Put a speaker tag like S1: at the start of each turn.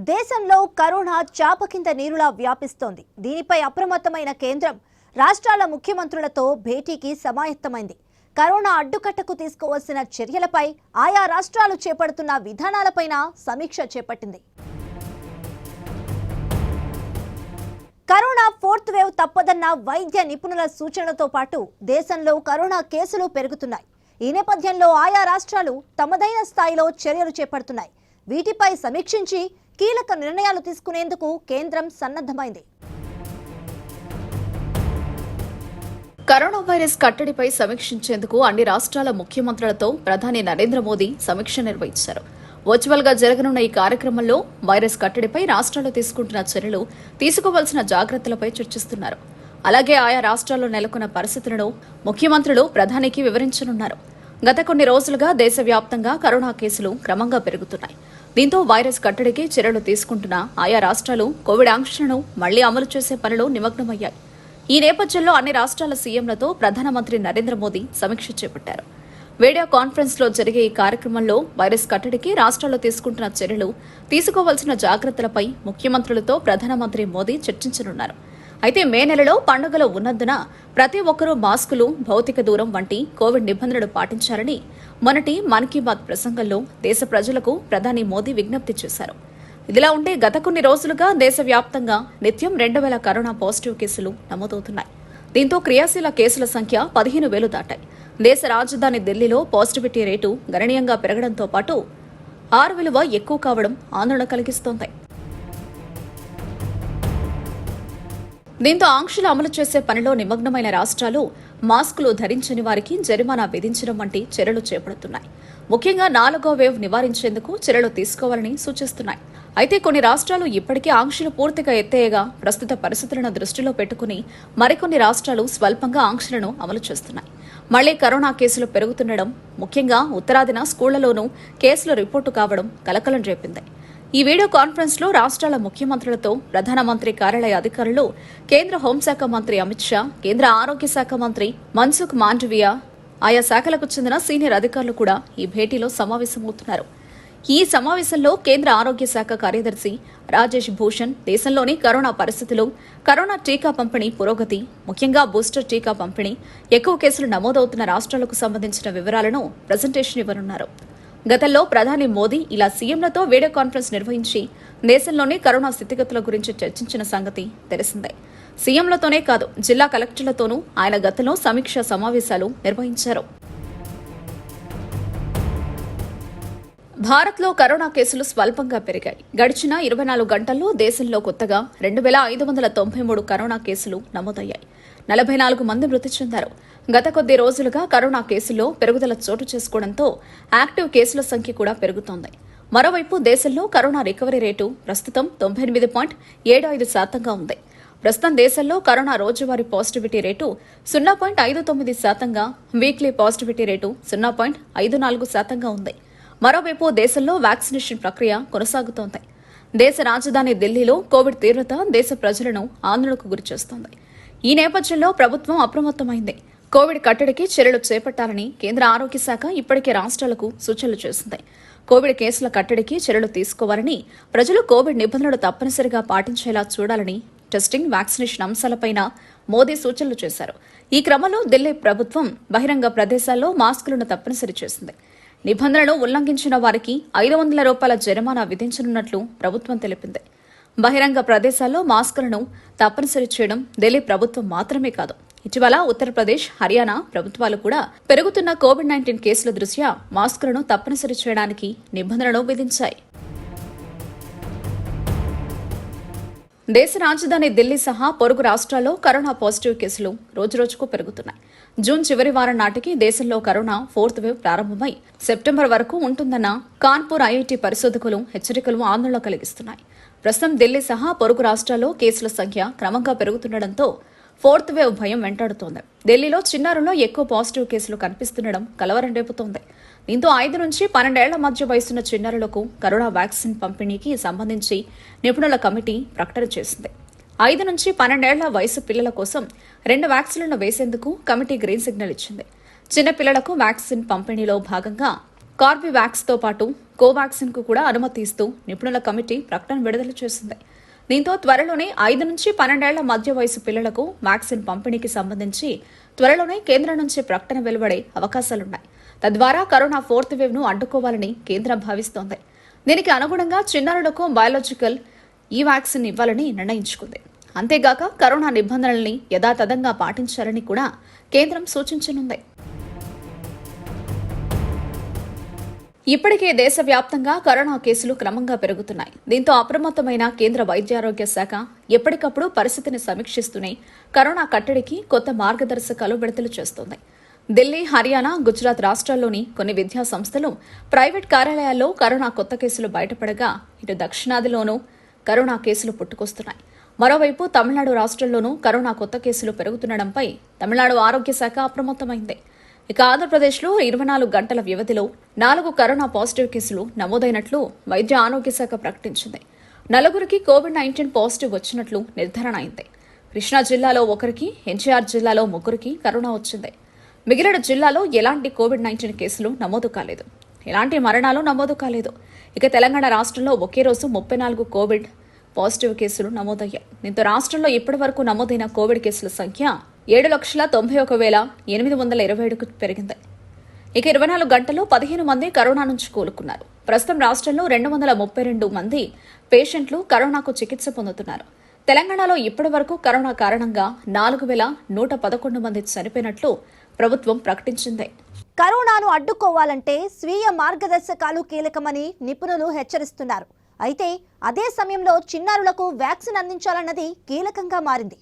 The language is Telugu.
S1: దేశంలో కరోనా చాప కింద నీరులా వ్యాపిస్తోంది. దీనిపై అప్రమత్తమైన కేంద్రం రాష్ట్రాల ముఖ్యమంత్రులతో భేటీకి సమాయత్తమైంది. కరోనా అడ్డుకట్టకు తీసుకోవాల్సిన చర్యలపై ఆయా రాష్ట్రాలు చేపడుతున్న విధానాలపైన సమీక్ష చేపట్టింది. కరోనా ఫోర్త్ వేవ్ తప్పదన్న వైద్య నిపుణుల సూచనలతో పాటు దేశంలో కరోనా కేసులు పెరుగుతున్నాయి. ఈ నేపథ్యంలో ఆయా రాష్ట్రాలు తమదైన స్థాయిలో చర్యలు చేపడుతున్నాయి. వీటిపై సమీక్షించి కీలక నిర్ణయాలు తీసుకునేందుకు కేంద్రం సన్నద్ధమైంది.
S2: కరోనా వైరస్ కట్టడిపై సమీక్షించేందుకు అన్ని రాష్ట్రాల ముఖ్యమంత్రులతో ప్రధాని నరేంద్ర మోదీ సమీక్ష నిర్వహించారు. వర్చువల్ గా జరగనున్న ఈ కార్యక్రమంలో వైరస్ కట్టడిపై రాష్ట్రాలు తీసుకుంటున్న చర్యలు, తీసుకోవాల్సిన జాగ్రత్తలపై చర్చిస్తున్నారు. అలాగే ఆయా రాష్ట్రాల్లో నెలకొన్న పరిస్థితులను ముఖ్యమంత్రులు ప్రధానికి వివరించనున్నారు. గత కొన్ని రోజులుగా దేశవ్యాప్తంగా కరోనా కేసులు క్రమంగా పెరుగుతున్నాయి. దీంతో వైరస్ కట్టడికి చర్యలు తీసుకుంటున్న ఆయా రాష్ట్రాలు కోవిడ్ ఆంక్షలను మళ్లీ అమలు చేసే పనిలో నిమగ్నమయ్యాయి. ఈ నేపథ్యంలో అన్ని రాష్ట్రాల సీఎంలతో ప్రధానమంత్రి నరేంద్ర మోదీ సమీక్ష చేపట్టారు. వీడియో కాన్ఫరెన్స్ లో జరిగే ఈ కార్యక్రమంలో వైరస్ కట్టడికి రాష్ట్రాలు తీసుకుంటున్న చర్యలు, తీసుకోవాల్సిన జాగ్రత్తలపై ముఖ్యమంత్రులతో ప్రధానమంత్రి మోదీ చర్చించనున్నారు. అయితే మే నెలలో పండుగలు ఉన్నందున ప్రతి ఒక్కరూ మాస్కులు, భౌతిక దూరం వంటి కోవిడ్ నిబంధనలు పాటించాలని మొన్నటి మన్ కీ బాత్ ప్రసంగంలో దేశ ప్రజలకు ప్రధాని మోదీ విజ్ఞప్తి చేశారు. ఇదిలా ఉంటే గత కొన్ని రోజులుగా దేశవ్యాప్తంగా నిత్యం 2000 కరోనా పాజిటివ్ కేసులు నమోదవుతున్నాయి. దీంతో క్రియాశీల కేసుల సంఖ్య 15,000 దాటాయి. దేశ రాజధాని ఢిల్లీలో పాజిటివిటీ రేటు గణనీయంగా పెరగడంతో పాటు ఆర్ విలువ ఎక్కువ కావడం ఆందోళన కలిగిస్తోంది. దీంతో ఆంక్షలు అమలు చేసే పనిలో నిమగ్నమైన రాష్ట్రాలు మాస్కులు ధరించని వారికి జరిమానా విధించడం వంటి చర్యలు చేపడుతున్నాయి. ముఖ్యంగా 4వ వేవ్ నివారించేందుకు చర్యలు తీసుకోవాలని సూచిస్తున్నాయి. అయితే కొన్ని రాష్ట్రాలు ఇప్పటికే ఆంక్షలు పూర్తిగా ఎత్తేయగా ప్రస్తుత పరిస్థితులను దృష్టిలో పెట్టుకుని మరికొన్ని రాష్ట్రాలు స్వల్పంగా ఆంక్షలను అమలు చేస్తున్నాయి. మళ్లీ కరోనా కేసులు పెరుగుతుండడం, ముఖ్యంగా ఉత్తరాదిన స్కూళ్లలోనూ కేసులు రిపోర్టు కావడం కలకలం రేపింది. ఈ వీడియో కాన్ఫరెన్స్ లో రాష్ట్రాల ముఖ్యమంత్రులతో ప్రధానమంత్రి కార్యాలయ అధికారులు, కేంద్ర హోంశాఖ మంత్రి అమిత్ షా, కేంద్ర ఆరోగ్య శాఖ మంత్రి మన్సుఖ్ మాండవియా, ఆయా శాఖలకు చెందిన సీనియర్ అధికారులు కూడా ఈ భేటీలో సమావేశమవుతున్నారు. ఈ సమావేశంలో కేంద్ర ఆరోగ్య శాఖ కార్యదర్శి రాజేష్ భూషణ్ దేశంలోని కరోనా పరిస్థితులు, కరోనా టీకా పంపిణీ పురోగతి, ముఖ్యంగా బూస్టర్ టీకా పంపిణీ, ఎక్కువ కేసులు నమోదవుతున్న రాష్ట్రాలకు సంబంధించిన వివరాలను ప్రజెంటేషన్ ఇవ్వనున్నారు. గతంలో ప్రధాని మోదీ ఇలా సీఎంలతో వీడియో కాన్ఫరెన్స్ నిర్వహించి దేశంలోని కరోనా స్థితిగతుల గురించి చర్చించిన సంగతి తెలిసిందే. సీఎంలతోనే కాదు, జిల్లా కలెక్టర్లతోనూ ఆయన గతంలో సమీక్షా సమావేశాలు నిర్వహించారు. భారత్లో కరోనా కేసులు స్వల్పంగా పెరిగాయి. గడిచిన 24 గంటల్లో దేశంలో కొత్తగా 2593 కరోనా కేసులు నమోదయ్యాయి. 44 మంది మృతి చెందారు. గత కొద్ది రోజులుగా కరోనా కేసుల్లో పెరుగుదల చోటు చేసుకోవడంతో యాక్టివ్ కేసుల సంఖ్య కూడా పెరుగుతోంది. మరోవైపు దేశంలో కరోనా రికవరీ రేటు ప్రస్తుతం 98.75% ఉంది. ప్రస్తుతం దేశంలో కరోనా రోజువారీ positivity rate 0.59%, weekly positivity rate 0.54% ఉంది. మరోవైపు దేశంలో వ్యాక్సినేషన్ ప్రక్రియ కొనసాగుతోంది. దేశ రాజధాని ఢిల్లీలో కోవిడ్ తీవ్రత దేశ ప్రజలను ఆందోళనకు గురిచేస్తోంది. ఈ నేపథ్యంలో ప్రభుత్వం అప్రమత్తమైంది. కోవిడ్ కట్టడికి చర్యలు చేపట్టాలని కేంద్ర ఆరోగ్య శాఖ ఇప్పటికే రాష్ట్రాలకు సూచనలు చేసింది. కోవిడ్ కేసుల కట్టడికి చర్యలు తీసుకోవాలని, ప్రజలు కోవిడ్ నిబంధనలు తప్పనిసరిగా పాటించేలా చూడాలని టెస్టింగ్, వ్యాక్సినేషన్ అంశాలపైన మోదీ సూచనలు చేశారు. ఈ క్రమంలో ఢిల్లీ ప్రభుత్వం బహిరంగ ప్రదేశాల్లో మాస్కులను తప్పనిసరి చేసింది. నిబంధనలు ఉల్లంఘించిన వారికి 500 రూపాయల జరిమానా విధించనున్నట్లు ప్రభుత్వం తెలిపింది. బహిరంగ ప్రదేశాల్లో మాస్కులను తప్పనిసరి చేయడం ఢిల్లీ ప్రభుత్వం మాత్రమే కాదు, ఇటీవల ఉత్తరప్రదేశ్, హర్యానా ప్రభుత్వాలు కూడా పెరుగుతున్న కోవిడ్-19 కేసుల దృష్ట్యా మాస్కులను తప్పనిసరి చేయడానికి నిబంధనలు విధించాయి. దేశ రాజధాని ఢిల్లీ సహా పొరుగు రాష్ట్రాల్లో కరోనా పాజిటివ్ కేసులు రోజురోజుకు పెరుగుతున్నాయి. జూన్ చివరి వారం నాటికి దేశంలో కరోనా ఫోర్త్ వేవ్ ప్రారంభమై సెప్టెంబర్ వరకు ఉంటుందన్న కాన్పూర్ ఐఐటీ పరిశోధకులు హెచ్చరికలు ఆందోళన కలిగిస్తున్నాయి. ప్రస్తుతం ఢిల్లీ సహా పొరుగు రాష్ట్రాల్లో కేసుల సంఖ్య క్రమంగా పెరుగుతుండటంతో ఫోర్త్ వేవ్ భయం వెంటాడుతోంది. ఢిల్లీలో చిన్నారుల్లో ఎక్కువ పాజిటివ్ కేసులు కనిపిస్తుండడం కలవరం రేపుతోంది. దీంతో 5 నుంచి 12 ఏళ్ల మధ్య వయసున్న చిన్నారులకు కరోనా వ్యాక్సిన్ పంపిణీకి సంబంధించి నిపుణుల కమిటీ ప్రకటన చేసింది. 5 నుంచి 12 ఏళ్ల వయసు పిల్లల కోసం 2 వ్యాక్సిన్లను వేసేందుకు కమిటీ గ్రీన్ సిగ్నల్ ఇచ్చింది. చిన్న పిల్లలకు వ్యాక్సిన్ పంపిణీలో భాగంగా కార్బివాక్స్తో పాటు కోవాక్సిన్కు కూడా అనుమతి ఇస్తూ నిపుణుల కమిటీ ప్రకటన విడుదల చేసింది. దీంతో త్వరలోనే 5 నుంచి 12 ఏళ్ల మధ్య వయసు పిల్లలకు వ్యాక్సిన్ పంపిణీకి సంబంధించి త్వరలోనే కేంద్రం నుంచి ప్రకటన వెలువడే అవకాశాలున్నాయి. తద్వారా కరోనా 4th వేవ్ ను అడ్డుకోవాలని కేంద్రం భావిస్తోంది. దీనికి అనుగుణంగా చిన్నారులకు బయాలజికల్ ఈ వ్యాక్సిన్ ఇవ్వాలని నిర్ణయించుకుంది. అంతేగాక కరోనా నిబంధనల్ని యథాతథంగా పాటించాలని కూడా కేంద్రం సూచించనుంది. ఇప్పటికే దేశవ్యాప్తంగా కరోనా కేసులు క్రమంగా పెరుగుతున్నాయి. దీంతో అప్రమత్తమైన కేంద్ర వైద్యారోగ్య శాఖ ఎప్పటికప్పుడు పరిస్థితిని సమీక్షిస్తూనే కరోనా కట్టడికి కొత్త మార్గదర్శకాలు విడుదల చేస్తోంది. ఢిల్లీ, హర్యానా, గుజరాత్ రాష్ట్రాల్లోని కొన్ని విద్యా సంస్థలు, ప్రైవేట్ కార్యాలయాల్లో కరోనా కొత్త కేసులు బయటపడగా ఇటు దక్షిణాదిలోనూ కరోనా కేసులు పుట్టుకొస్తున్నాయి. మరోవైపు తమిళనాడు రాష్ట్రంలోనూ కరోనా కొత్త కేసులు పెరుగుతుండడంపై తమిళనాడు ఆరోగ్య శాఖ అప్రమత్తమైంది. ఇక ఆంధ్రప్రదేశ్లో 24 గంటల వ్యవధిలో 4 కరోనా పాజిటివ్ కేసులు నమోదైనట్లు వైద్య ఆరోగ్య శాఖ ప్రకటించింది. 4గురికి కోవిడ్-19 పాజిటివ్ వచ్చినట్లు నిర్ధారణ అయింది. కృష్ణా జిల్లాలో 1కి, ఎన్టీఆర్ జిల్లాలో 3కి కరోనా వచ్చింది. మిగిలిన జిల్లాలో ఎలాంటి కోవిడ్-19 కేసులు నమోదు కాలేదు. ఎలాంటి మరణాలు నమోదు కాలేదు. ఇక తెలంగాణ రాష్ట్రంలో ఒకే రోజు 34 కోవిడ్ పాజిటివ్ కేసులు నమోదయ్యాయి. దీంతో రాష్ట్రంలో ఇప్పటి వరకు నమోదైన కోవిడ్ కేసుల సంఖ్య 7,91,827కు పెరిగింది. ఇక 24 గంటల్లో 15 మంది కరోనా నుంచి కోలుకున్నారు. ప్రస్తుతం రాష్ట్రంలో 232 మంది పేషెంట్లు కరోనాకు చికిత్స పొందుతున్నారు. తెలంగాణలో ఇప్పటి వరకు కరోనా కారణంగా 4,111 మంది చనిపోయినట్లు ప్రభుత్వం ప్రకటించింది.
S1: కరోనాను అడ్డుకోవాలంటే స్వీయ మార్గదర్శకాలు కీలకమని నిపుణులు హెచ్చరిస్తున్నారు. అయితే అదే సమయంలో చిన్నారులకు వ్యాక్సిన్ అందించాలన్నది కీలకంగా మారింది.